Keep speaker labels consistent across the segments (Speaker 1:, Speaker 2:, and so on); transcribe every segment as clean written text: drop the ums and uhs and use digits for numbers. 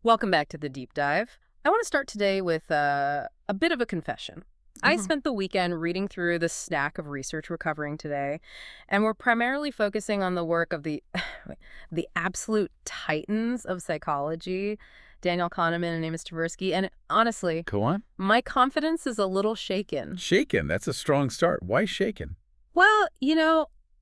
Speaker 1: Welcome back to the deep dive. I want to start today with a bit of a confession. I
Speaker 2: Mhm.
Speaker 1: spent the weekend reading through the stack of research we're covering today, and we're primarily focusing on the work of the the absolute titans of psychology, Daniel Kahneman and Amos Tversky. And honestly,
Speaker 2: Go on.
Speaker 1: my confidence is a little shaken.
Speaker 2: Shaken. That's a strong start. Why shaken?
Speaker 1: Well,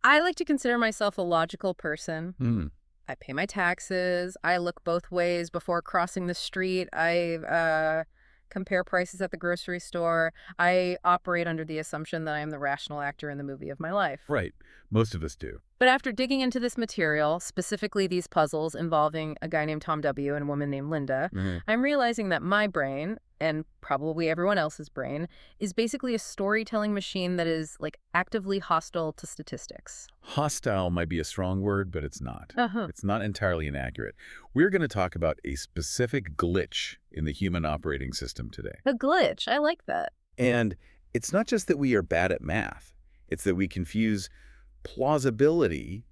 Speaker 1: I like to consider myself a logical person.
Speaker 2: Hmm.
Speaker 1: I pay my taxes. I look both ways before crossing the street. I compare prices at the grocery store. I operate under the assumption that I am the rational actor in the movie of my life.
Speaker 2: Right. Most of us do.
Speaker 1: But after digging into this material, specifically these puzzles involving a guy named Tom W. and a woman named Linda,
Speaker 2: Mhm.
Speaker 1: I'm realizing that my brain, and probably everyone else's brain, is basically a storytelling machine that is like actively hostile to statistics.
Speaker 2: Hostile might be a strong word, but it's not.
Speaker 1: Uh-huh.
Speaker 2: It's not entirely inaccurate. We're going to talk about a specific glitch in the human operating system today.
Speaker 1: A glitch. I like that.
Speaker 2: And it's not just that we are bad at math. It's that we confuse plausibility,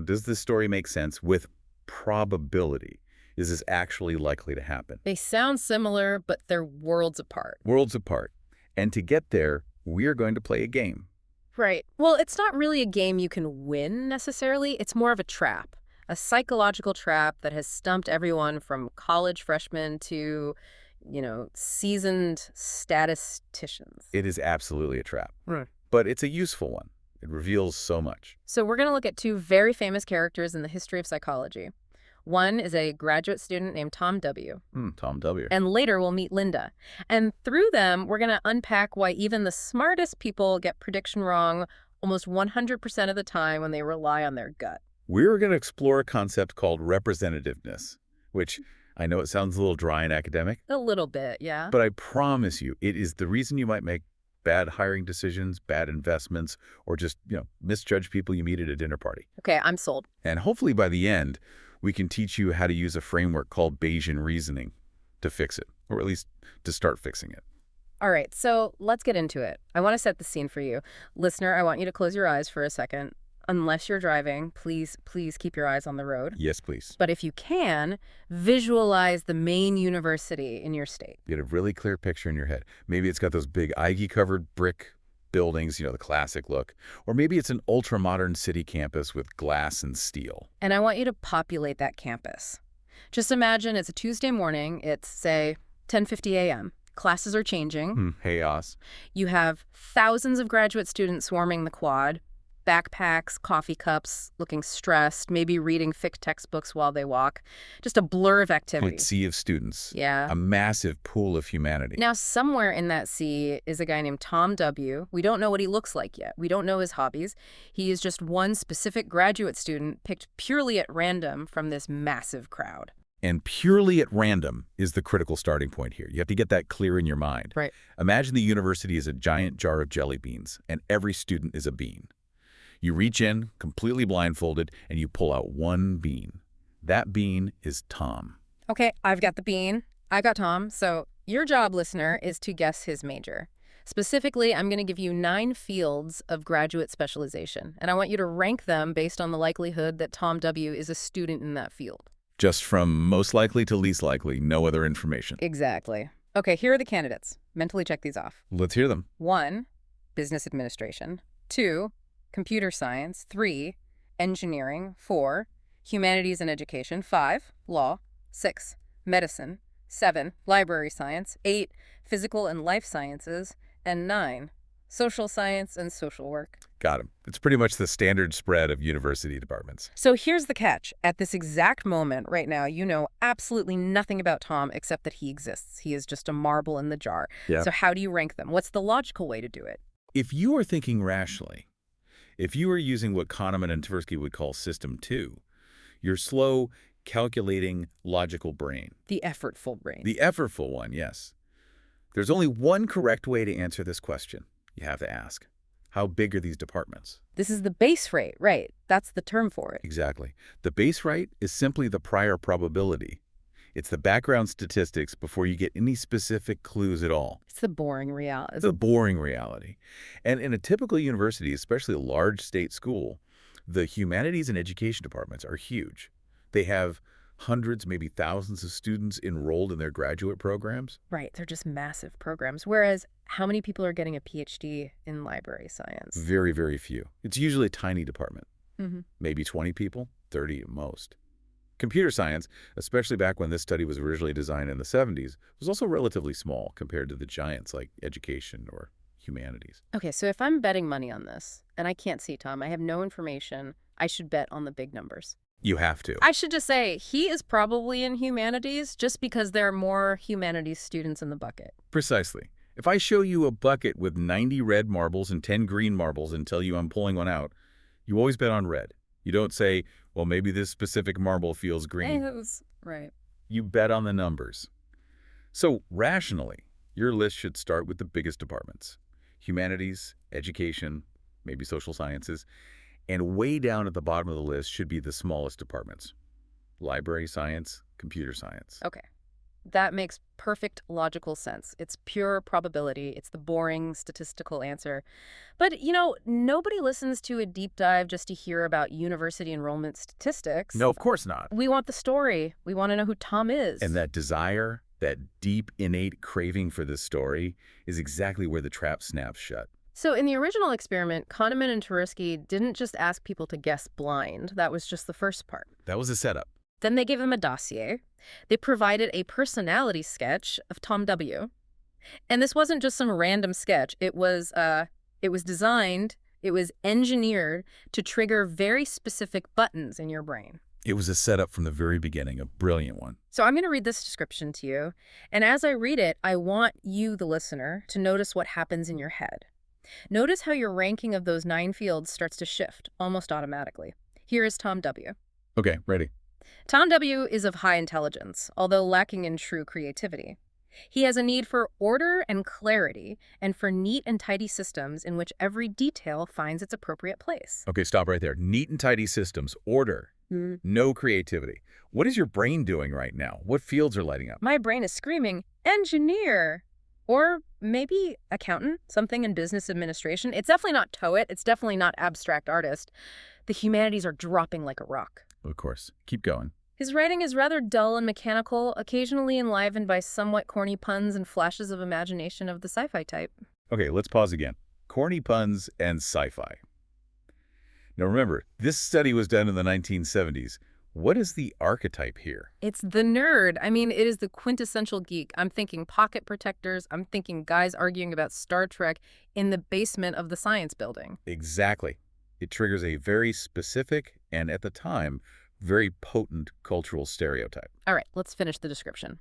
Speaker 2: does this story make sense, with probability. Is this actually likely to happen?
Speaker 1: They sound similar, but they're worlds apart.
Speaker 2: Worlds apart. And to get there, we're going to play a game.
Speaker 1: Right. Well, it's not really a game you can win necessarily. It's more of a trap, a psychological trap that has stumped everyone from college freshmen to, seasoned statisticians.
Speaker 2: It is absolutely a trap.
Speaker 1: Right.
Speaker 2: But it's a useful one. It reveals so much.
Speaker 1: So we're going to look at two very famous characters in the history of psychology. One is a graduate student named Tom W.
Speaker 2: Tom W.
Speaker 1: And later we'll meet Linda. And through them, we're going to unpack why even the smartest people get prediction wrong almost 100% of the time when they rely on their gut.
Speaker 2: We're going to explore a concept called representativeness, which I know it sounds a little dry and academic,
Speaker 1: A little bit, yeah.
Speaker 2: but I promise you, it is the reason you might make bad hiring decisions, bad investments, or just, misjudge people you meet at a dinner party.
Speaker 1: Okay, I'm sold.
Speaker 2: And hopefully by the end, we can teach you how to use a framework called Bayesian reasoning to fix it, or at least to start fixing it.
Speaker 1: All right, so let's get into it. I want to set the scene for you. Listener, I want you to close your eyes for a second. Unless you're driving, please keep your eyes on the road.
Speaker 2: Yes, please.
Speaker 1: But if you can, visualize the main university in your state.
Speaker 2: Get a really clear picture in your head. Maybe it's got those big ivy-covered brick buildings, the classic look. Or maybe it's an ultra-modern city campus with glass and steel.
Speaker 1: And I want you to populate that campus. Just imagine it's a Tuesday morning. It's, say, 10:50 a.m. Classes are changing.
Speaker 2: Chaos.
Speaker 1: You have thousands of graduate students swarming the quad, backpacks, coffee cups, looking stressed, maybe reading thick textbooks while they walk. Just a blur of activity.
Speaker 2: A sea of students.
Speaker 1: Yeah.
Speaker 2: A massive pool of humanity.
Speaker 1: Now, somewhere in that sea is a guy named Tom W. We don't know what he looks like yet. We don't know his hobbies. He is just one specific graduate student picked purely at random from this massive crowd.
Speaker 2: And purely at random is the critical starting point here. You have to get that clear in your mind.
Speaker 1: Right.
Speaker 2: Imagine the university is a giant jar of jelly beans, and every student is a bean. You reach in, completely blindfolded, and you pull out one bean. That bean is Tom.
Speaker 1: Okay, I've got the bean. I got Tom. So your job, listener, is to guess his major. Specifically, I'm going to give you 9 fields of graduate specialization, and I want you to rank them based on the likelihood that Tom W. is a student in that field.
Speaker 2: Just from most likely to least likely, no other information.
Speaker 1: Exactly. Okay, here are the candidates. Mentally check these off.
Speaker 2: Let's hear them.
Speaker 1: 1, business administration. 2, computer science. 3, engineering. 4, humanities and education. 5, law. 6, medicine. 7, library science. 8, physical and life sciences. And 9, social science and social work.
Speaker 2: Got him. It's pretty much the standard spread of university departments.
Speaker 1: So here's the catch. At this exact moment right now, you know absolutely nothing about Tom except that he exists. He is just a marble in the jar.
Speaker 2: Yeah.
Speaker 1: So how do you rank them? What's the logical way to do it?
Speaker 2: If you are thinking rationally, if you are using what Kahneman and Tversky would call System 2, your slow, calculating, logical brain.
Speaker 1: The effortful brain.
Speaker 2: The effortful one, yes. There's only one correct way to answer this question. You have to ask, how big are these departments?
Speaker 1: This is the base rate, right? That's the term for it.
Speaker 2: Exactly. The base rate is simply the prior probability. It's the background statistics before you get any specific clues at all.
Speaker 1: It's the boring reality.
Speaker 2: It's a boring reality. And in a typical university, especially a large state school, the humanities and education departments are huge. They have hundreds, maybe thousands of students enrolled in their graduate programs.
Speaker 1: Right, they're just massive programs. Whereas, how many people are getting a PhD in library science?
Speaker 2: Very, very few. It's usually a tiny department.
Speaker 1: Mm-hmm.
Speaker 2: Maybe 20 people, 30 at most. Computer science, especially back when this study was originally designed in the 70s, was also relatively small compared to the giants like education or humanities.
Speaker 1: Okay, so if I'm betting money on this, and I can't see Tom, I have no information, I should bet on the big numbers.
Speaker 2: You have to.
Speaker 1: I should just say, he is probably in humanities just because there are more humanities students in the bucket.
Speaker 2: Precisely. If I show you a bucket with 90 red marbles and 10 green marbles and tell you I'm pulling one out, you always bet on red. You don't say, well, maybe this specific marble feels green.
Speaker 1: Right.
Speaker 2: You bet on the numbers. So rationally, your list should start with the biggest departments: humanities, education, maybe social sciences, and way down at the bottom of the list should be the smallest departments: library science, computer science.
Speaker 1: Okay. That makes perfect logical sense. It's pure probability. It's the boring statistical answer. But, nobody listens to a deep dive just to hear about university enrollment statistics.
Speaker 2: No, of course not.
Speaker 1: We want the story. We want to know who Tom is.
Speaker 2: And that desire, that deep, innate craving for this story is exactly where the trap snaps shut.
Speaker 1: So in the original experiment, Kahneman and Tversky didn't just ask people to guess blind. That was just the first part.
Speaker 2: That was a setup.
Speaker 1: Then they gave them a dossier. They provided a personality sketch of Tom W. And this wasn't just some random sketch. It was designed, it was engineered to trigger very specific buttons in your brain.
Speaker 2: It was a setup from the very beginning, a brilliant one.
Speaker 1: So I'm going to read this description to you. And as I read it, I want you, the listener, to notice what happens in your head. Notice how your ranking of those 9 fields starts to shift almost automatically. Here is Tom W.
Speaker 2: Okay, ready.
Speaker 1: Tom W. is of high intelligence, although lacking in true creativity. He has a need for order and clarity, and for neat and tidy systems in which every detail finds its appropriate place.
Speaker 2: Okay, stop right there. Neat and tidy systems, order, no creativity. What is your brain doing right now? What fields are lighting up?
Speaker 1: My brain is screaming, engineer! Or maybe accountant, something in business administration. It's definitely not TOEIC. It's definitely not abstract artist. The humanities are dropping like a rock.
Speaker 2: Of course. Keep going.
Speaker 1: His writing is rather dull and mechanical, occasionally enlivened by somewhat corny puns and flashes of imagination of the sci-fi type.
Speaker 2: Okay, let's pause again. Corny puns and sci-fi. Now remember, this study was done in the 1970s. What is the archetype here?
Speaker 1: It's the nerd. I mean, it is the quintessential geek. I'm thinking pocket protectors. I'm thinking guys arguing about Star Trek in the basement of the science building.
Speaker 2: Exactly. It triggers a very specific and, at the time, very potent cultural stereotype.
Speaker 1: All right, let's finish the description.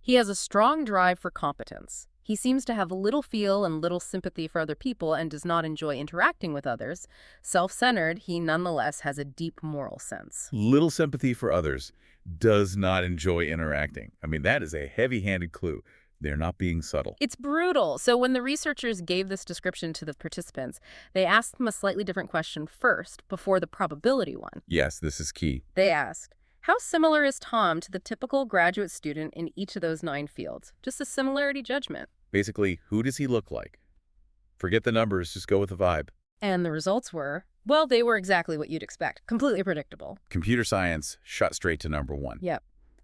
Speaker 1: He has a strong drive for competence. He seems to have little feel and little sympathy for other people and does not enjoy interacting with others. Self-centered, he nonetheless has a deep moral sense.
Speaker 2: Little sympathy for others, does not enjoy interacting. I mean, that is a heavy-handed clue. They're not being subtle.
Speaker 1: It's brutal. So when the researchers gave this description to the participants, they asked them a slightly different question first, before the probability one.
Speaker 2: Yes, this is key.
Speaker 1: They asked, how similar is Tom to the typical graduate student in each of those 9 fields? Just a similarity judgment.
Speaker 2: Basically, who does he look like? Forget the numbers, just go with the vibe.
Speaker 1: And the results were, well, they were exactly what you'd expect. Completely predictable.
Speaker 2: Computer science shot straight to number 1.
Speaker 1: Yep.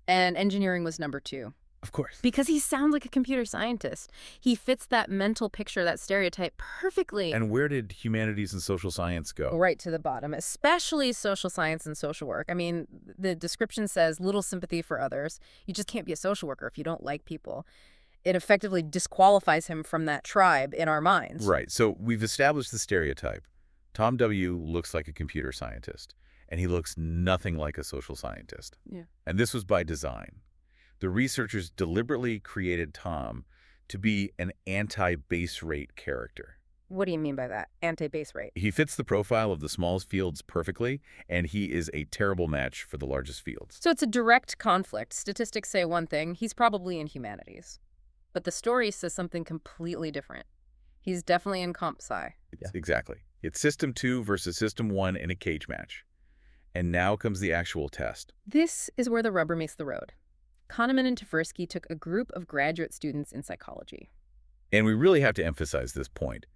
Speaker 1: And engineering was number 2.
Speaker 2: Of course.
Speaker 1: Because he sounds like a computer scientist. He fits that mental picture, that stereotype, perfectly.
Speaker 2: And where did humanities and social science go?
Speaker 1: Right to the bottom, especially social science and social work. I mean, the description says little sympathy for others. You just can't be a social worker if you don't like people. It effectively disqualifies him from that tribe in our minds.
Speaker 2: Right. So we've established the stereotype. Tom W. looks like a computer scientist, and he looks nothing like a social scientist.
Speaker 1: Yeah.
Speaker 2: And this was by design. The researchers deliberately created Tom to be an anti-base rate character.
Speaker 1: What do you mean by that? Anti-base rate?
Speaker 2: He fits the profile of the smallest fields perfectly, and he is a terrible match for the largest fields.
Speaker 1: So it's a direct conflict. Statistics say one thing. He's probably in humanities. But the story says something completely different. He's definitely in comp sci.
Speaker 2: Exactly. It's System 2 versus System 1 in a cage match. And now comes the actual test.
Speaker 1: This is where the rubber meets the road. Kahneman and Tversky took a group of graduate students in psychology.
Speaker 2: And we really have to emphasize this point.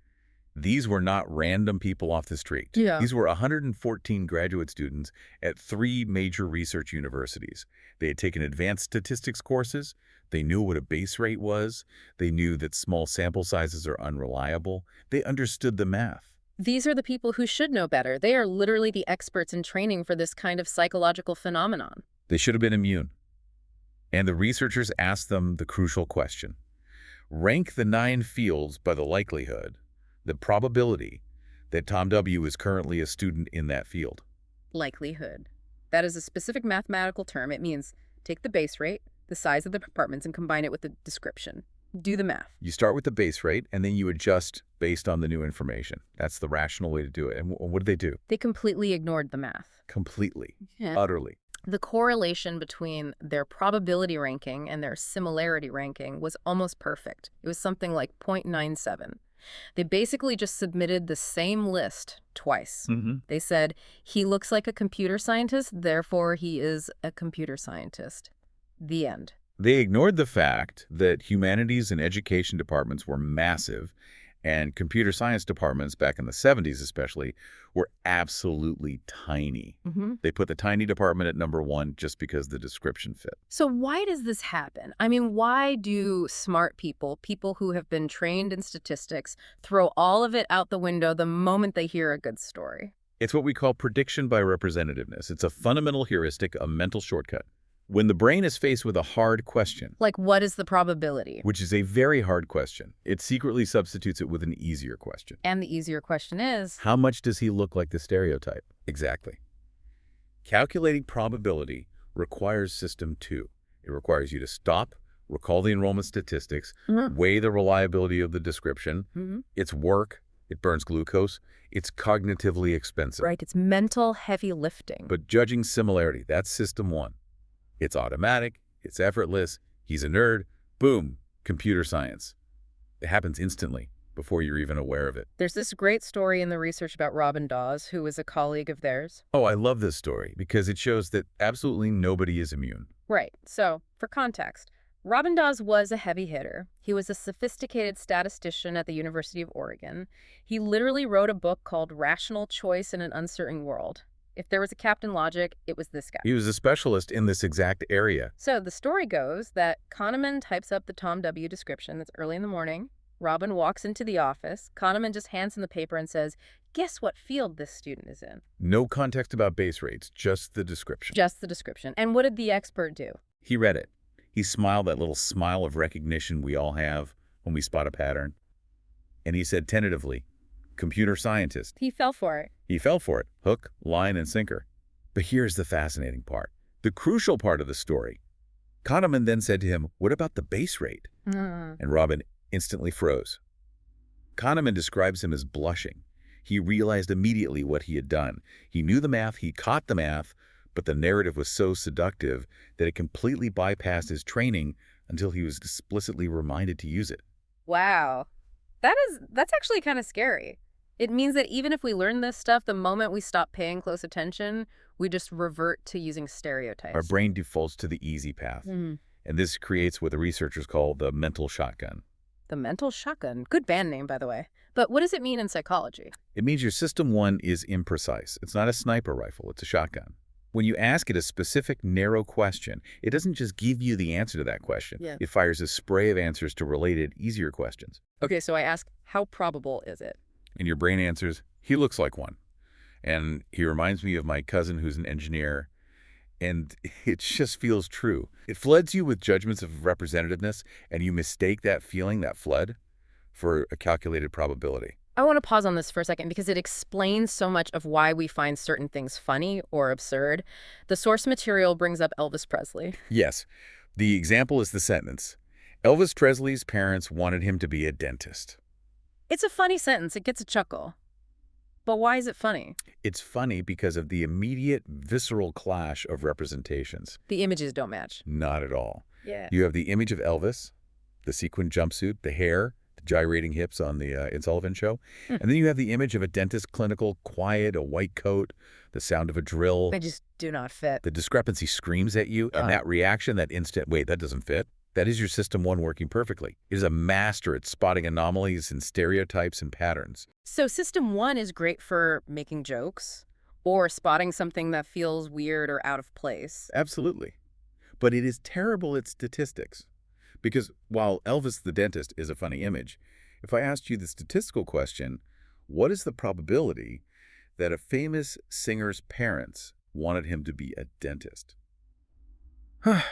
Speaker 2: These were not random people off the street.
Speaker 1: Yeah.
Speaker 2: These were 114 graduate students at 3 major research universities. They had taken advanced statistics courses. They knew what a base rate was. They knew that small sample sizes are unreliable. They understood the math.
Speaker 1: These are the people who should know better. They are literally the experts in training for this kind of psychological phenomenon.
Speaker 2: They should have been immune. And the researchers asked them the crucial question. Rank the 9 fields by the likelihood, the probability, that Tom W. is currently a student in that field.
Speaker 1: Likelihood. That is a specific mathematical term. It means take the base rate, the size of the compartments, and combine it with the description. Do the math.
Speaker 2: You start with the base rate, and then you adjust based on the new information. That's the rational way to do it. And what did they do?
Speaker 1: They completely ignored the math.
Speaker 2: Completely.
Speaker 1: Yeah.
Speaker 2: Utterly.
Speaker 1: The correlation between their probability ranking and their similarity ranking was almost perfect. It was something like 0.97. They basically just submitted the same list twice. They said, he looks like a computer scientist, therefore he is a computer scientist. The end.
Speaker 2: They ignored the fact that humanities and education departments were massive, and computer science departments, back in the 70s especially, were absolutely tiny. They put the tiny department at number 1 just because the description fit.
Speaker 1: So why does this happen? I mean, why do smart people, people who have been trained in statistics, throw all of it out the window the moment they hear a good story?
Speaker 2: It's what we call prediction by representativeness. It's a fundamental heuristic, a mental shortcut. When the brain is faced with a hard question,
Speaker 1: Like, what is the probability?
Speaker 2: which is a very hard question, it secretly substitutes it with an easier question.
Speaker 1: And the easier question is,
Speaker 2: How much does he look like the stereotype? Exactly. Calculating probability requires system 2. It requires you to stop, recall the enrollment statistics, weigh the reliability of the description. It's work. It burns glucose. It's cognitively expensive.
Speaker 1: right, it's mental heavy lifting.
Speaker 2: But judging similarity, that's system 1. It's automatic. It's effortless. He's a nerd. Boom. Computer science. It happens instantly before you're even aware of it.
Speaker 1: There's this great story in the research about Robin Dawes, who was a colleague of theirs.
Speaker 2: Oh, I love this story because it shows that absolutely nobody is immune.
Speaker 1: Right. So, for context, Robin Dawes was a heavy hitter. He was a sophisticated statistician at the University of Oregon. He literally wrote a book called Rational Choice in an Uncertain World. If there was a Captain Logic, it was this guy.
Speaker 2: He was a specialist in this exact area.
Speaker 1: So the story goes that Kahneman types up the Tom W. description. That's early in the morning. Robin walks into the office. Kahneman just hands him the paper and says, guess what field this student is in?
Speaker 2: No context about base rates, just the description.
Speaker 1: Just the description. And what did the expert do?
Speaker 2: He read it. He smiled that little smile of recognition we all have when we spot a pattern. And he said tentatively, computer scientist.
Speaker 1: He fell for it.
Speaker 2: He fell for it, hook, line, and sinker. But here's the fascinating part, the crucial part of the story. Kahneman then said to him, what about the base rate? And Robin instantly froze. Kahneman describes him as blushing. He realized immediately what he had done. He knew the math, he caught the math, but the narrative was so seductive that it completely bypassed his training until he was explicitly reminded to use it.
Speaker 1: Wow. That's actually kind of scary. It means that even if we learn this stuff, the moment we stop paying close attention, we just revert to using stereotypes.
Speaker 2: Our brain defaults to the easy path. And this creates what the researchers call the mental shotgun.
Speaker 1: The mental shotgun. Good band name, by the way. But what does it mean in psychology?
Speaker 2: It means your system 1 is imprecise. It's not a sniper rifle, it's a shotgun. When you ask it a specific, narrow question, it doesn't just give you the answer to that question.
Speaker 1: Yeah.
Speaker 2: It fires a spray of answers to related, easier questions.
Speaker 1: Okay, so I ask, how probable is it?
Speaker 2: And your brain answers, he looks like one. And he reminds me of my cousin who's an engineer. And it just feels true. It floods you with judgments of representativeness, and you mistake that feeling, that flood, for a calculated probability.
Speaker 1: I want to pause on this for a second because it explains so much of why we find certain things funny or absurd. The source material brings up Elvis Presley.
Speaker 2: Yes. The example is the sentence, Elvis Presley's parents wanted him to be a dentist.
Speaker 1: It's a funny sentence. It gets a chuckle. But why is it funny?
Speaker 2: It's funny because of the immediate, visceral clash of representations.
Speaker 1: The images don't match.
Speaker 2: Not at all.
Speaker 1: Yeah.
Speaker 2: You have the image of Elvis, the sequin jumpsuit, the hair, the gyrating hips on the Ed Sullivan Show. And then you have the image of a dentist, clinical, quiet, a white coat, the sound of a drill.
Speaker 1: They just do not fit.
Speaker 2: The discrepancy screams at you, and that reaction, that instant, wait, that doesn't fit. That is your system one working perfectly. It is a master at spotting anomalies and stereotypes and patterns.
Speaker 1: So System 1 is great for making jokes or spotting something that feels weird or out of place.
Speaker 2: Absolutely. But it is terrible at statistics. Because while Elvis the dentist is a funny image, if I asked you the statistical question, what is the probability that a famous singer's parents wanted him to be a dentist?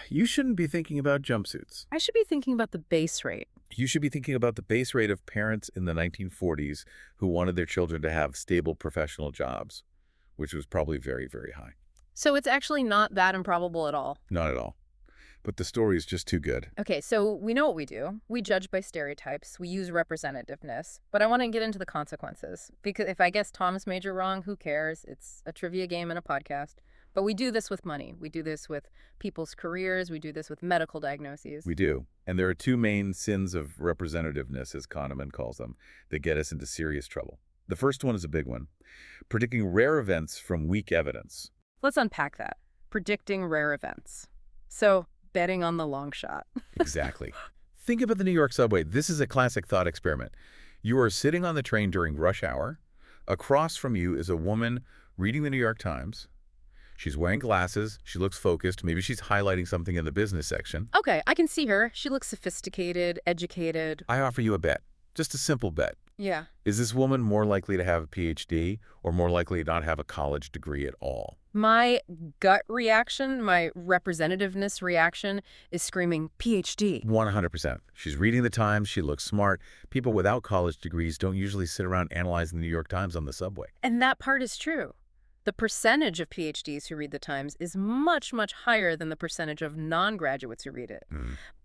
Speaker 2: You shouldn't be thinking about jumpsuits.
Speaker 1: I should be thinking about the base rate.
Speaker 2: You should be thinking about the base rate of parents in the 1940s who wanted their children to have stable professional jobs, which was probably very, very high.
Speaker 1: So it's actually not that improbable at all.
Speaker 2: Not at all. But the story is just too good.
Speaker 1: Okay, so we know what we do. We judge by stereotypes. We use representativeness. But I want to get into the consequences. Because if I guess Thomas Major wrong, who cares? It's a trivia game and a podcast. But we do this with money. We do this with people's careers. We do this with medical diagnoses.
Speaker 2: We do. And there are two main sins of representativeness, as Kahneman calls them, that get us into serious trouble. The first one is a big one. Predicting rare events from weak evidence.
Speaker 1: Let's unpack that. Predicting rare events. So, betting on the long shot.
Speaker 2: Exactly. Think about the New York subway. This is a classic thought experiment. You are sitting on the train during rush hour. Across from you is a woman reading the New York Times. She's wearing glasses. She looks focused. Maybe she's highlighting something in the business section.
Speaker 1: Okay, I can see her. She looks sophisticated, educated.
Speaker 2: I offer you a bet. Just a simple bet.
Speaker 1: Yeah.
Speaker 2: Is this woman more likely to have a PhD or more likely to not have a college degree at all?
Speaker 1: My gut reaction, my representativeness reaction is screaming, PhD.
Speaker 2: 100%. She's reading the Times. She looks smart. People without college degrees don't usually sit around analyzing the New York Times on the subway.
Speaker 1: And that part is true. The percentage of PhDs who read the Times is much, much higher than the percentage of non-graduates who read it.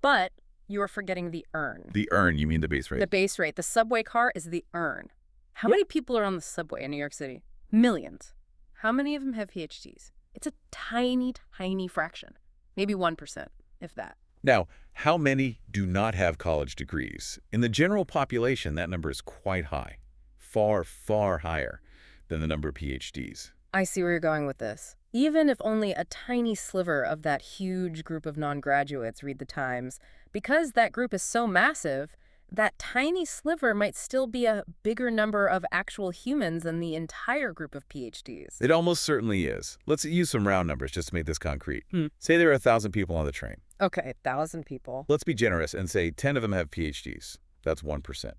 Speaker 1: But you are forgetting the earn.
Speaker 2: The earn, you mean the base rate?
Speaker 1: The base rate. The subway car is the earn. How many people are on the subway in New York City? Millions. How many of them have PhDs? It's a tiny, tiny fraction. Maybe 1%, if that.
Speaker 2: Now, how many do not have college degrees? In the general population, that number is quite high. Far, far higher than the number of PhDs.
Speaker 1: I see where you're going with this. Even if only a tiny sliver of that huge group of non-graduates read the Times, because that group is so massive, that tiny sliver might still be a bigger number of actual humans than the entire group of PhDs.
Speaker 2: It almost certainly is. Let's use some round numbers just to make this concrete. Say there are 1,000 people on the train.
Speaker 1: Okay, 1,000 people.
Speaker 2: Let's be generous and say 10 of them have PhDs. That's 1%. And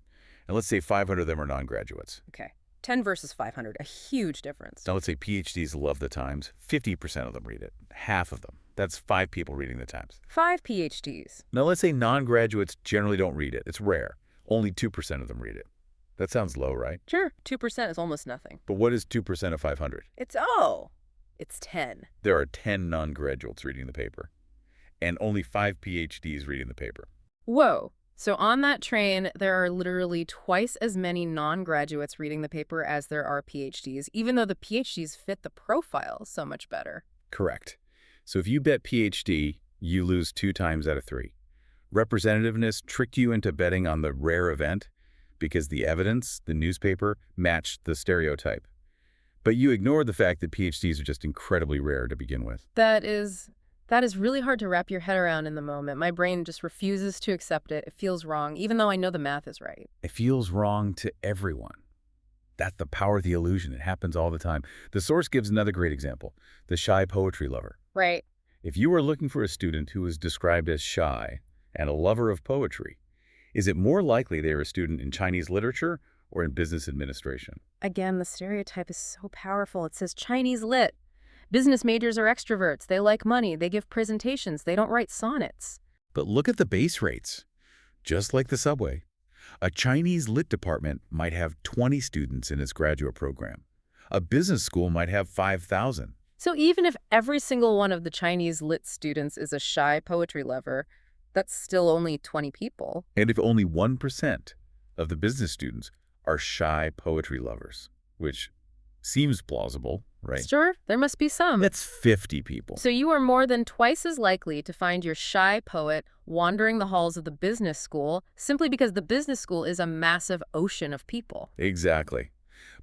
Speaker 2: let's say 500 of them are non-graduates.
Speaker 1: Okay. 10 versus 500, a huge difference.
Speaker 2: Now let's say PhDs love the Times. 50% of them read it. Half of them. That's 5 people reading the Times.
Speaker 1: 5 PhDs.
Speaker 2: Now let's say non-graduates generally don't read it. It's rare. Only 2% of them read it. That sounds low, right?
Speaker 1: Sure, 2% is almost nothing.
Speaker 2: But what is 2% of 500?
Speaker 1: It's 10.
Speaker 2: There are 10 non-graduates reading the paper. And only 5 PhDs reading the paper.
Speaker 1: Whoa. So on that train, there are literally twice as many non-graduates reading the paper as there are PhDs, even though the PhDs fit the profile so much better.
Speaker 2: Correct. So if you bet PhD, you lose 2 times out of 3. Representativeness tricked you into betting on the rare event because the evidence, the newspaper, matched the stereotype. But you ignored the fact that PhDs are just incredibly rare to begin with.
Speaker 1: That is really hard to wrap your head around in the moment. My brain just refuses to accept it. It feels wrong, even though I know the math is right.
Speaker 2: It feels wrong to everyone. That's the power of the illusion. It happens all the time. The source gives another great example, the shy poetry lover.
Speaker 1: Right.
Speaker 2: If you were looking for a student who is described as shy and a lover of poetry, is it more likely they are a student in Chinese literature or in business administration?
Speaker 1: Again, the stereotype is so powerful. It says Chinese lit. Business majors are extroverts. They like money. They give presentations. They don't write sonnets.
Speaker 2: But look at the base rates. Just like the subway, a Chinese lit department might have 20 students in its graduate program. A business school might have 5,000.
Speaker 1: So even if every single one of the Chinese lit students is a shy poetry lover, that's still only 20 people.
Speaker 2: And if only 1% of the business students are shy poetry lovers, which seems plausible, right?
Speaker 1: Sure, there must be some.
Speaker 2: That's 50 people.
Speaker 1: So you are more than twice as likely to find your shy poet wandering the halls of the business school simply because the business school is a massive ocean of people.
Speaker 2: Exactly.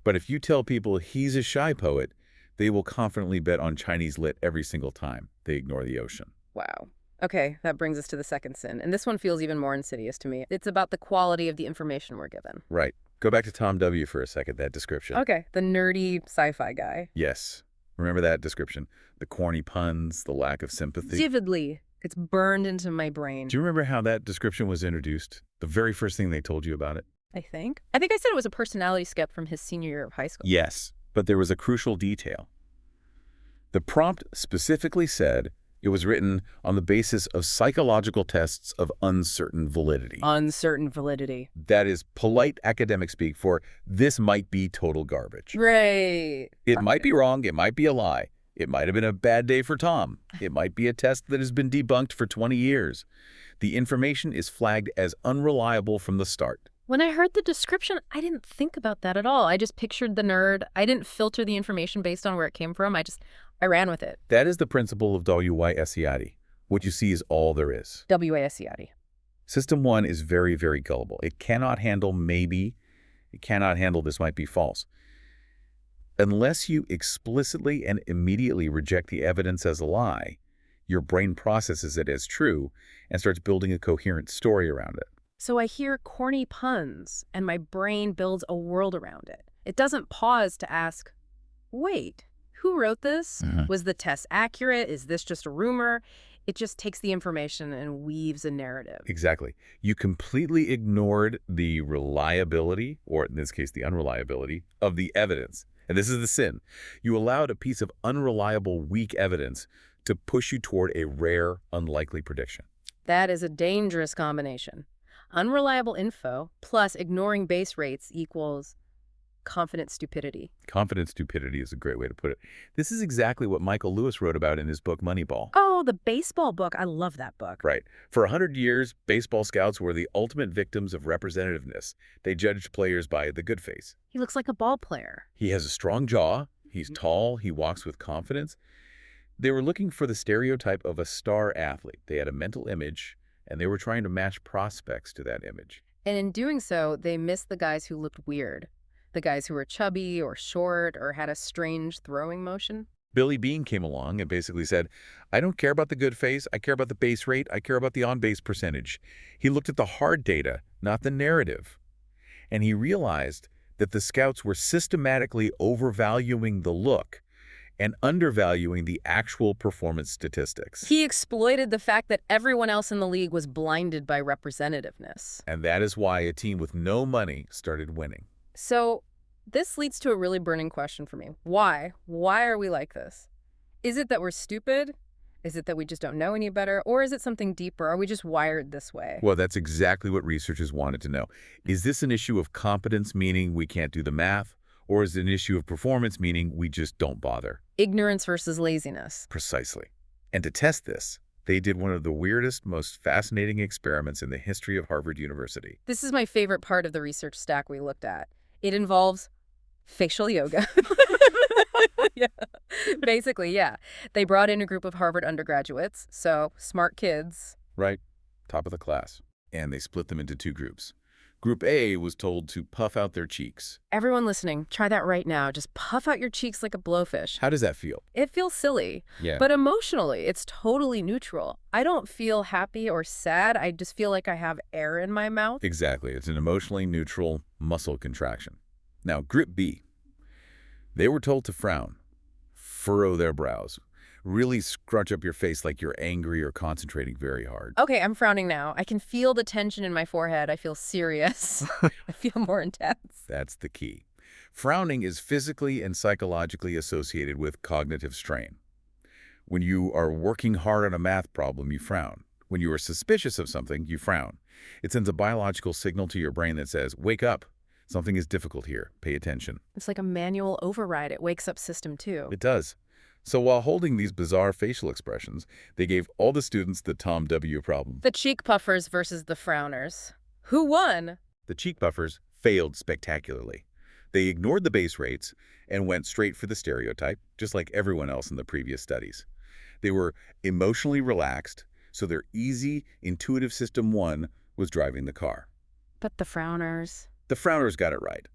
Speaker 2: But if you tell people he's a shy poet, they will confidently bet on Chinese lit every single time they ignore the ocean.
Speaker 1: Wow. Okay, that brings us to the second sin, and this one feels even more insidious to me. It's about the quality of the information we're given.
Speaker 2: Right. Go back to Tom W. for a second, that description.
Speaker 1: Okay, the nerdy sci-fi guy.
Speaker 2: Yes. Remember that description? The corny puns, the lack of sympathy.
Speaker 1: Vividly. It's burned into my brain.
Speaker 2: Do you remember how that description was introduced? The very first thing they told you about it?
Speaker 1: I think I said it was a personality skip from his senior year of high school.
Speaker 2: Yes, but there was a crucial detail. The prompt specifically said it was written on the basis of psychological tests of uncertain validity.
Speaker 1: Uncertain validity.
Speaker 2: That is polite academic speak for this might be total garbage.
Speaker 1: Right.
Speaker 2: It might be wrong. It might be a lie. It might have been a bad day for Tom. It might be a test that has been debunked for 20 years. The information is flagged as unreliable from the start.
Speaker 1: When I heard the description, I didn't think about that at all. I just pictured the nerd. I didn't filter the information based on where it came from. I ran with it.
Speaker 2: That is the principle of WYSEID. What you see is all there is.
Speaker 1: WASCID.
Speaker 2: System 1 is very, very gullible. It cannot handle maybe. It cannot handle this might be false. Unless you explicitly and immediately reject the evidence as a lie, your brain processes it as true and starts building a coherent story around it.
Speaker 1: So I hear corny puns, and my brain builds a world around it. It doesn't pause to ask, wait, who wrote this? Was the test accurate? Is this just a rumor? It just takes the information and weaves a narrative.
Speaker 2: Exactly. You completely ignored the reliability, or in this case, the unreliability, of the evidence. And this is the sin. You allowed a piece of unreliable, weak evidence to push you toward a rare, unlikely prediction.
Speaker 1: That is a dangerous combination. Unreliable info plus ignoring base rates equals confident stupidity.
Speaker 2: Confident stupidity is a great way to put it. This is exactly what Michael Lewis wrote about in his book Moneyball.
Speaker 1: Oh, the baseball book. I love that book.
Speaker 2: Right. For 100 years, baseball scouts were the ultimate victims of representativeness. They judged players by the good face.
Speaker 1: He looks like a ball player.
Speaker 2: He has a strong jaw. He's tall. He walks with confidence. They were looking for the stereotype of a star athlete. They had a mental image, and they were trying to match prospects to that image.
Speaker 1: And in doing so, they missed the guys who looked weird. The guys who were chubby or short or had a strange throwing motion.
Speaker 2: Billy Beane came along and basically said, I don't care about the good face. I care about the base rate. I care about the on-base percentage. He looked at the hard data, not the narrative. And he realized that the scouts were systematically overvaluing the look and undervaluing the actual performance statistics.
Speaker 1: He exploited the fact that everyone else in the league was blinded by representativeness.
Speaker 2: And that is why a team with no money started winning.
Speaker 1: So this leads to a really burning question for me. Why? Why are we like this? Is it that we're stupid? Is it that we just don't know any better? Or is it something deeper? Are we just wired this way?
Speaker 2: Well, that's exactly what researchers wanted to know. Is this an issue of competence, meaning we can't do the math? Or is it an issue of performance, meaning we just don't bother?
Speaker 1: Ignorance versus laziness.
Speaker 2: Precisely. And to test this, they did one of the weirdest, most fascinating experiments in the history of Harvard University.
Speaker 1: This is my favorite part of the research stack we looked at. It involves facial yoga. Yeah. Basically, yeah. They brought in a group of Harvard undergraduates, so smart kids.
Speaker 2: Right. Top of the class. And they split them into two groups. Group A was told to puff out their cheeks.
Speaker 1: Everyone listening, try that right now. Just puff out your cheeks like a blowfish.
Speaker 2: How does that feel?
Speaker 1: It feels silly.
Speaker 2: Yeah.
Speaker 1: But emotionally, it's totally neutral. I don't feel happy or sad. I just feel like I have air in my mouth.
Speaker 2: Exactly. It's an emotionally neutral muscle contraction. Now, Group B, they were told to frown, furrow their brows, really scrunch up your face like you're angry or concentrating very hard.
Speaker 1: Okay, I'm frowning now. I can feel the tension in my forehead. I feel serious. I feel more intense.
Speaker 2: That's the key. Frowning is physically and psychologically associated with cognitive strain. When you are working hard on a math problem, you frown. When you are suspicious of something, you frown. It sends a biological signal to your brain that says, wake up. Something is difficult here. Pay attention.
Speaker 1: It's like a manual override. It wakes up system 2.
Speaker 2: It does. So while holding these bizarre facial expressions, they gave all the students the Tom W. problem.
Speaker 1: The cheek puffers versus the frowners. Who won?
Speaker 2: The cheek puffers failed spectacularly. They ignored the base rates and went straight for the stereotype, just like everyone else in the previous studies. They were emotionally relaxed, so their easy, intuitive system 1 was driving the car.
Speaker 1: But the frowners...
Speaker 2: The frowners got it right.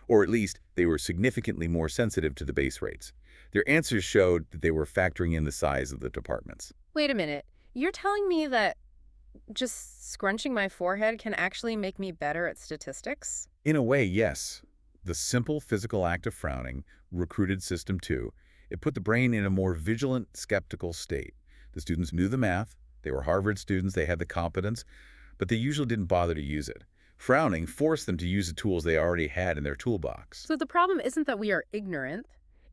Speaker 2: Or at least, they were significantly more sensitive to the base rates. Their answers showed that they were factoring in the size of the departments.
Speaker 1: Wait a minute. You're telling me that just scrunching my forehead can actually make me better at statistics?
Speaker 2: In a way, yes. The simple physical act of frowning recruited System 2. It put the brain in a more vigilant, skeptical state. The students knew the math. They were Harvard students. They had the competence, but they usually didn't bother to use it. Frowning forced them to use the tools they already had in their toolbox.
Speaker 1: So the problem isn't that we are ignorant,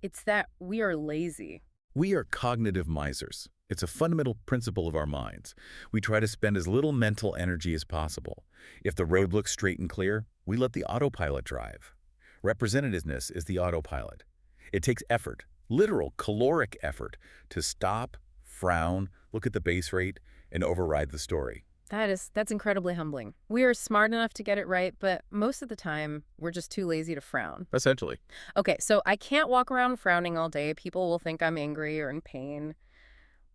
Speaker 1: it's that we are lazy.
Speaker 2: We are cognitive misers. It's a fundamental principle of our minds. We try to spend as little mental energy as possible. If the road looks straight and clear, we let the autopilot drive. Representativeness is the autopilot. It takes effort, literal caloric effort, to stop, frown, look at the base rate, and override the story.
Speaker 1: That's incredibly humbling. We are smart enough to get it right, but most of the time, we're just too lazy to frown.
Speaker 2: Essentially.
Speaker 1: Okay, so I can't walk around frowning all day. People will think I'm angry or in pain.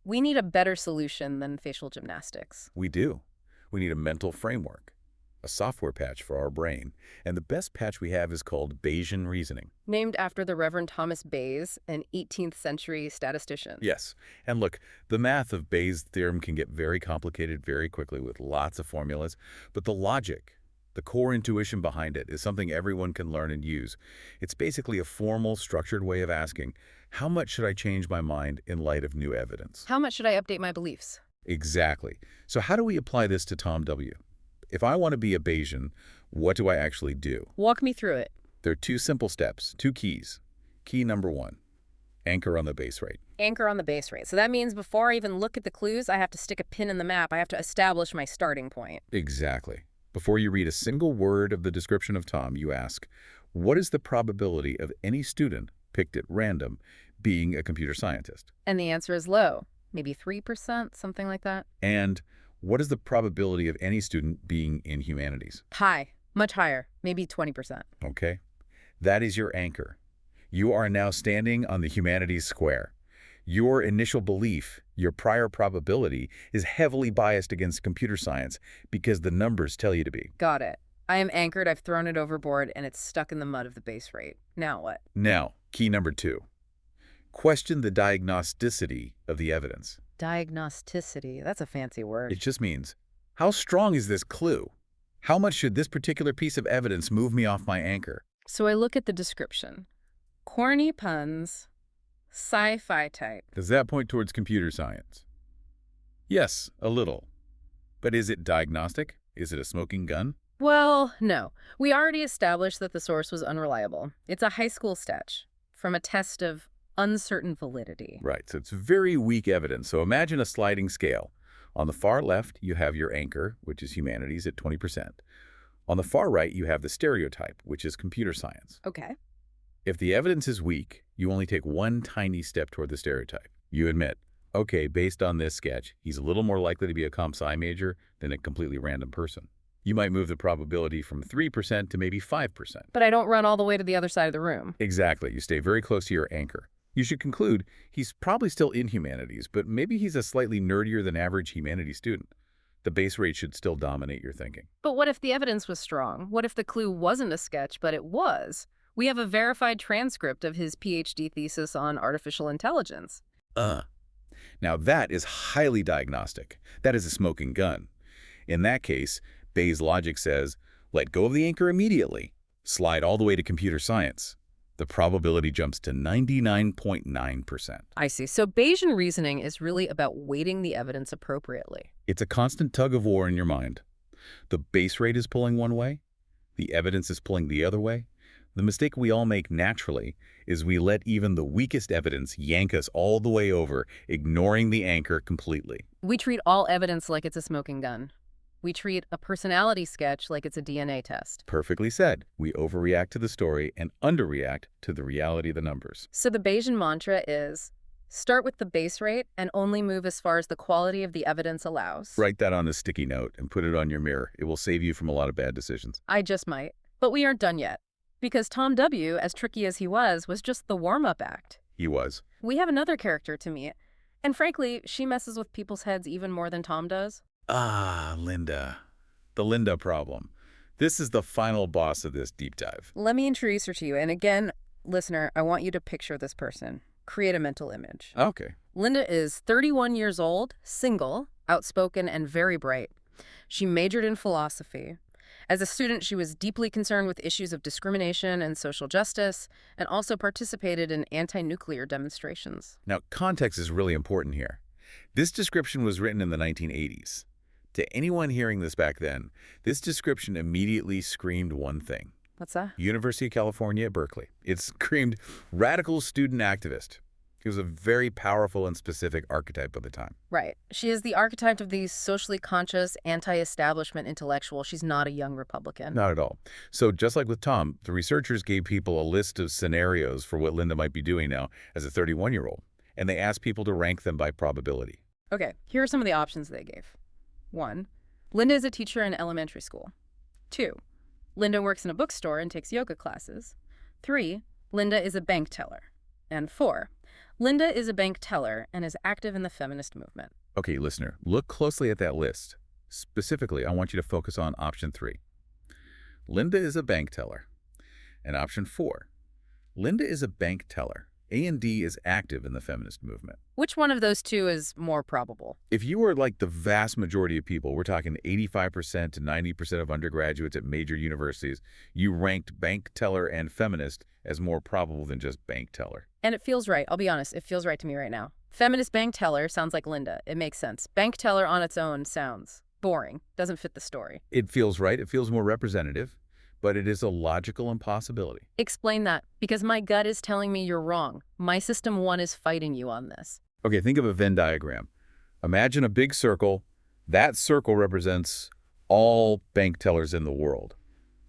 Speaker 1: We need a better solution than facial gymnastics.
Speaker 2: We do. We need a mental framework, a software patch for our brain. And the best patch we have is called Bayesian reasoning.
Speaker 1: Named after the Reverend Thomas Bayes, an 18th century statistician.
Speaker 2: Yes. And look, the math of Bayes' theorem can get very complicated very quickly with lots of formulas, but the logic, the core intuition behind it is something everyone can learn and use. It's basically a formal, structured way of asking, how much should I change my mind in light of new evidence?
Speaker 1: How much should I update my beliefs?
Speaker 2: Exactly. So how do we apply this to Tom W.? If I want to be a Bayesian, what do I actually do?
Speaker 1: Walk me through it.
Speaker 2: There are two simple steps, two keys. Key number 1, anchor on the base rate.
Speaker 1: Anchor on the base rate. So that means before I even look at the clues, I have to stick a pin in the map. I have to establish my starting point.
Speaker 2: Exactly. Before you read a single word of the description of Tom, you ask, what is the probability of any student picked at random being a computer scientist?
Speaker 1: And the answer is low. Maybe 3%, something like that.
Speaker 2: And what is the probability of any student being in humanities?
Speaker 1: High. Much higher. Maybe 20%.
Speaker 2: Okay. That is your anchor. You are now standing on the humanities square. Your initial belief, your prior probability, is heavily biased against computer science because the numbers tell you to be.
Speaker 1: Got it. I am anchored, I've thrown it overboard, and it's stuck in the mud of the base rate. Now what?
Speaker 2: Now, key number 2. Question the diagnosticity of the evidence.
Speaker 1: Diagnosticity. That's a fancy word.
Speaker 2: It just means, how strong is this clue? How much should this particular piece of evidence move me off my anchor?
Speaker 1: So I look at the description. Corny puns, sci-fi type.
Speaker 2: Does that point towards computer science? Yes, a little. But is it diagnostic? Is it a smoking gun?
Speaker 1: Well, no. We already established that the source was unreliable. It's a high school sketch from a test of uncertain validity.
Speaker 2: Right, so it's very weak evidence. So imagine a sliding scale. On the far left, you have your anchor, which is humanities at 20%. On the far right, you have the stereotype, which is computer science.
Speaker 1: Okay.
Speaker 2: If the evidence is weak, you only take one tiny step toward the stereotype. You admit, okay, based on this sketch, he's a little more likely to be a comp-sci major than a completely random person. You might move the probability from 3% to maybe 5%.
Speaker 1: But I don't run all the way to the other side of the room.
Speaker 2: Exactly. You stay very close to your anchor. You should conclude he's probably still in humanities, but maybe he's a slightly nerdier than average humanities student. The base rate should still dominate your thinking.
Speaker 1: But what if the evidence was strong? What if the clue wasn't a sketch, but it was? We have a verified transcript of his PhD thesis on artificial intelligence.
Speaker 2: Now that is highly diagnostic. That is a smoking gun. In that case, Bayes' logic says, let go of the anchor immediately. Slide all the way to computer science. The probability jumps to 99.9%.
Speaker 1: I see. So Bayesian reasoning is really about weighting the evidence appropriately.
Speaker 2: It's a constant tug of war in your mind. The base rate is pulling one way. The evidence is pulling the other way. The mistake we all make naturally is we let even the weakest evidence yank us all the way over, ignoring the anchor completely.
Speaker 1: We treat all evidence like it's a smoking gun. We treat a personality sketch like it's a DNA test.
Speaker 2: Perfectly said. We overreact to the story and underreact to the reality of the numbers.
Speaker 1: So the Bayesian mantra is, start with the base rate and only move as far as the quality of the evidence allows.
Speaker 2: Write that on a sticky note and put it on your mirror. It will save you from a lot of bad decisions.
Speaker 1: I just might. But we aren't done yet. Because Tom W., as tricky as he was just the warm-up act.
Speaker 2: He was.
Speaker 1: We have another character to meet. And frankly, she messes with people's heads even more than Tom does.
Speaker 2: Ah, Linda. The Linda problem. This is the final boss of this deep dive.
Speaker 1: Let me introduce her to you. And again, listener, I want you to picture this person. create a mental image.
Speaker 2: Okay.
Speaker 1: Linda is 31 years old, single, outspoken, and very bright. She majored in philosophy. As a student, she was deeply concerned with issues of discrimination and social justice, and also participated in anti-nuclear demonstrations.
Speaker 2: Now, context is really important here. This description was written in the 1980s. To anyone hearing this back then, this description immediately screamed one thing.
Speaker 1: What's that?
Speaker 2: University of California at Berkeley. It screamed radical student activist. He was a very powerful and specific archetype of the time.
Speaker 1: Right. She is the archetype of the socially conscious, anti-establishment intellectual. She's not a young Republican.
Speaker 2: Not at all. So just like with Tom, the researchers gave people a list of scenarios for what Linda might be doing now as a 31-year-old, and they asked people to rank them by probability.
Speaker 1: Okay, here are some of the options they gave. 1. Linda is a teacher in elementary school. 2. Linda works in a bookstore and takes yoga classes. 3. Linda is a bank teller. And 4. Linda is a bank teller and is active in the feminist movement.
Speaker 2: Okay, listener, look closely at that list. Specifically, I want you to focus on option 3. Linda is a bank teller. And option 4. Linda is a bank teller. A and D is active in the feminist movement.
Speaker 1: Which one of those two is more probable?
Speaker 2: If you were like the vast majority of people, we're talking 85% to 90% of undergraduates at major universities, you ranked bank teller and feminist as more probable than just bank teller.
Speaker 1: And it feels right. I'll be honest, it feels right to me right now. Feminist bank teller sounds like Linda. It makes sense. Bank teller on its own sounds boring. Doesn't fit the story.
Speaker 2: It feels right. It feels more representative, but it is a logical impossibility.
Speaker 1: Explain that, because my gut is telling me you're wrong. My system 1 is fighting you on this.
Speaker 2: Okay, think of a Venn diagram. Imagine a big circle. That circle represents all bank tellers in the world.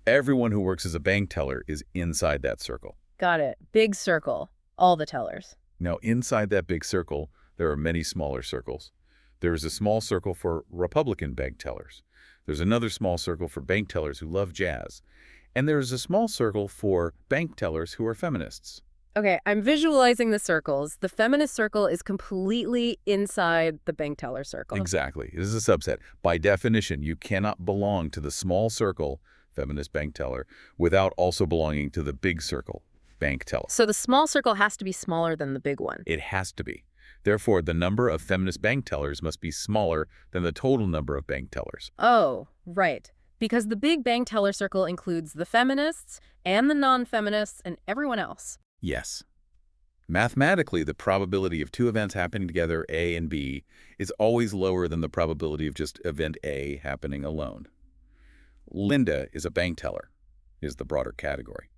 Speaker 2: Everyone who works as a bank teller is inside that circle.
Speaker 1: Got it. Big circle. All the tellers.
Speaker 2: Now, inside that big circle, there are many smaller circles. There is a small circle for Republican bank tellers. There's another small circle for bank tellers who love jazz. And there's a small circle for bank tellers who are feminists.
Speaker 1: Okay, I'm visualizing the circles. The feminist circle is completely inside the bank teller circle.
Speaker 2: Exactly. It is a subset. By definition, you cannot belong to the small circle, feminist bank teller, without also belonging to the big circle, bank teller.
Speaker 1: So the small circle has to be smaller than the big one.
Speaker 2: It has to be. Therefore, the number of feminist bank tellers must be smaller than the total number of bank tellers.
Speaker 1: Oh, right. Because the big bank teller circle includes the feminists and the non-feminists and everyone else.
Speaker 2: Yes. Mathematically, the probability of two events happening together, A and B, is always lower than the probability of just event A happening alone. Linda is a bank teller, is the broader category.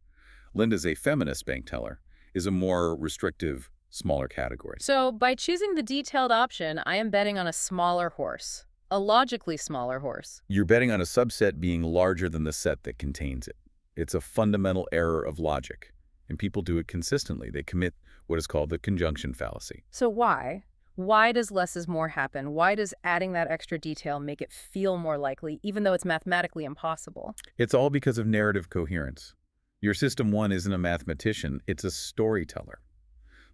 Speaker 2: Linda's a feminist bank teller, is a more restrictive, smaller category.
Speaker 1: So by choosing the detailed option, I am betting on a smaller horse. A logically smaller horse.
Speaker 2: You're betting on a subset being larger than the set that contains it. It's a fundamental error of logic, and people do it consistently. They commit what is called the conjunction fallacy.
Speaker 1: So why? Why does less is more happen? Why does adding that extra detail make it feel more likely, even though it's mathematically impossible?
Speaker 2: It's all because of narrative coherence. Your system 1 isn't a mathematician, it's a storyteller.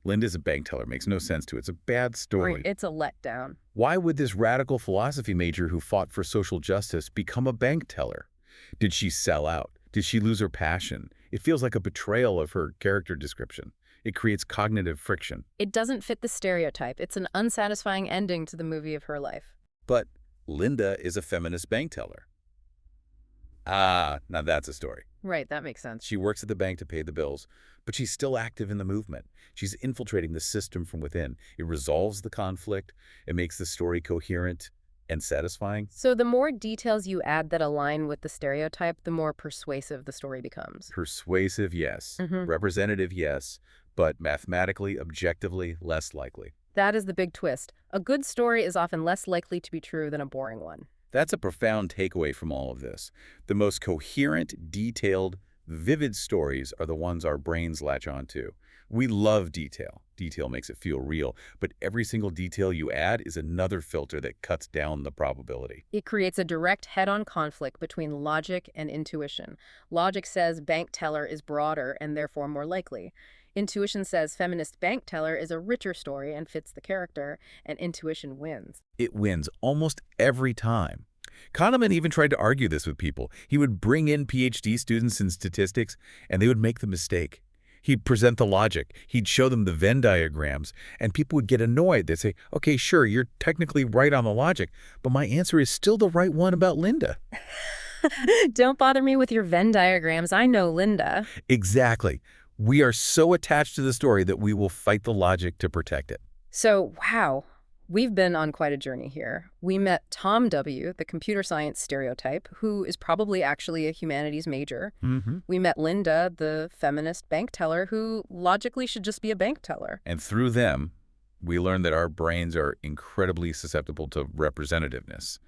Speaker 2: Linda's a bank teller makes no sense to it. It's a bad story.
Speaker 1: It's a letdown.
Speaker 2: Why would this radical philosophy major who fought for social justice become a bank teller? Did she sell out? Did she lose her passion? It feels like a betrayal of her character description. It creates cognitive friction.
Speaker 1: It doesn't fit the stereotype. It's an unsatisfying ending to the movie of her life.
Speaker 2: But Linda is a feminist bank teller. Ah, now that's a story.
Speaker 1: Right, that makes sense.
Speaker 2: She works at the bank to pay the bills, but she's still active in the movement. She's infiltrating the system from within. It resolves the conflict. It makes the story coherent and satisfying.
Speaker 1: So the more details you add that align with the stereotype, the more persuasive the story becomes.
Speaker 2: Persuasive, yes. Representative, yes. But mathematically, objectively, less likely.
Speaker 1: That is the big twist. A good story is often less likely to be true than a boring one.
Speaker 2: That's a profound takeaway from all of this. The most coherent, detailed, vivid stories are the ones our brains latch onto. We love detail. Detail makes it feel real, but every single detail you add is another filter that cuts down the probability.
Speaker 1: It creates a direct head-on conflict between logic and intuition. Logic says bank teller is broader and therefore more likely. Intuition says feminist bank teller is a richer story and fits the character, and intuition wins.
Speaker 2: It wins almost every time. Kahneman even tried to argue this with people. He would bring in PhD students in statistics, and they would make the mistake. He'd present the logic. He'd show them the Venn diagrams, and people would get annoyed. They'd say, okay, sure, you're technically right on the logic, but my answer is still the right one about Linda.
Speaker 1: Don't bother me with your Venn diagrams. I know Linda.
Speaker 2: Exactly. We are so attached to the story that we will fight the logic to protect it.
Speaker 1: So, wow, we've been on quite a journey here. We met Tom W., the computer science stereotype, who is probably actually a humanities major. We met Linda, the feminist bank teller, who logically should just be a bank teller.
Speaker 2: And through them, we learned that our brains are incredibly susceptible to representativeness,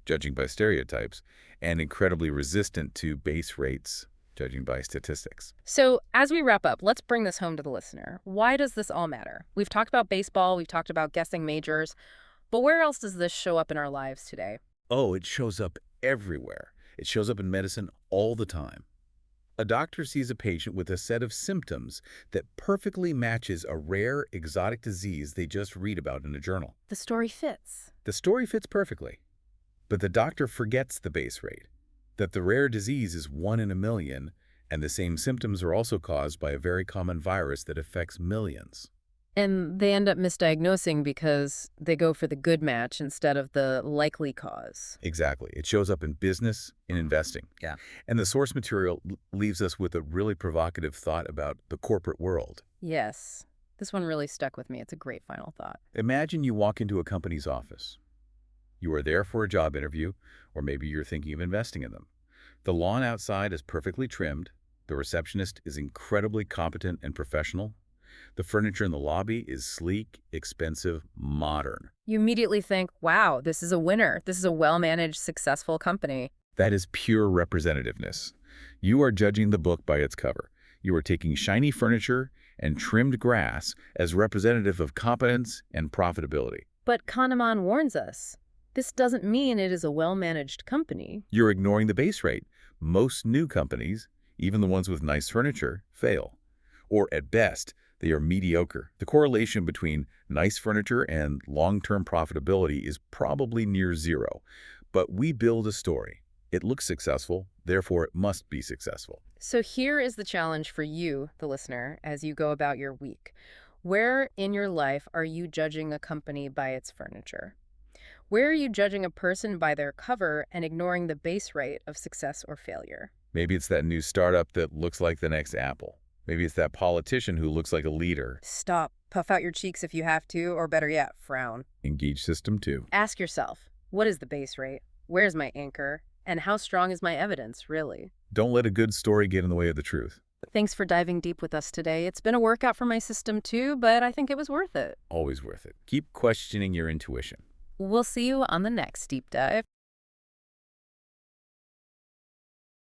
Speaker 2: judging by stereotypes, and incredibly resistant to base rates, judging by statistics.
Speaker 1: So as we wrap up, let's bring this home to the listener. Why does this all matter? We've talked about baseball, we've talked about guessing majors, but where else does this show up in our lives today?
Speaker 2: Oh, it shows up everywhere. It shows up in medicine all the time. A doctor sees a patient with a set of symptoms that perfectly matches a rare, exotic disease they just read about in a journal.
Speaker 1: The story fits.
Speaker 2: The story fits perfectly. But the doctor forgets the base rate, that the rare disease is 1 in a million, and the same symptoms are also caused by a very common virus that affects millions.
Speaker 1: And they end up misdiagnosing because they go for the good match instead of the likely cause.
Speaker 2: Exactly. It shows up in business, in investing.
Speaker 1: Yeah.
Speaker 2: And the source material leaves us with a really provocative thought about the corporate world.
Speaker 1: Yes. This one really stuck with me. It's a great final thought.
Speaker 2: Imagine you walk into a company's office. You are there for a job interview, or maybe you're thinking of investing in them. The lawn outside is perfectly trimmed. The receptionist is incredibly competent and professional. The furniture in the lobby is sleek, expensive, modern.
Speaker 1: You immediately think, wow, this is a winner. This is a well-managed, successful company.
Speaker 2: That is pure representativeness. You are judging the book by its cover. You are taking shiny furniture and trimmed grass as representative of competence and profitability.
Speaker 1: But Kahneman warns us. This doesn't mean it is a well-managed company.
Speaker 2: You're ignoring the base rate. Most new companies, even the ones with nice furniture, fail. Or at best, they are mediocre. The correlation between nice furniture and long-term profitability is probably near zero. But we build a story. It looks successful, therefore it must be successful.
Speaker 1: So here is the challenge for you, the listener, as you go about your week. Where in your life are you judging a company by its furniture? Where are you judging a person by their cover and ignoring the base rate of success or failure?
Speaker 2: Maybe it's that new startup that looks like the next Apple. Maybe it's that politician who looks like a leader.
Speaker 1: Stop. Puff out your cheeks if you have to, or better yet, frown.
Speaker 2: Engage system 2.
Speaker 1: Ask yourself, what is the base rate? Where's my anchor? And how strong is my evidence, really?
Speaker 2: Don't let a good story get in the way of the truth.
Speaker 1: Thanks for diving deep with us today. It's been a workout for my system too, but I think it was worth it.
Speaker 2: Always worth it. Keep questioning your intuition.
Speaker 1: We'll see you on the next deep dive.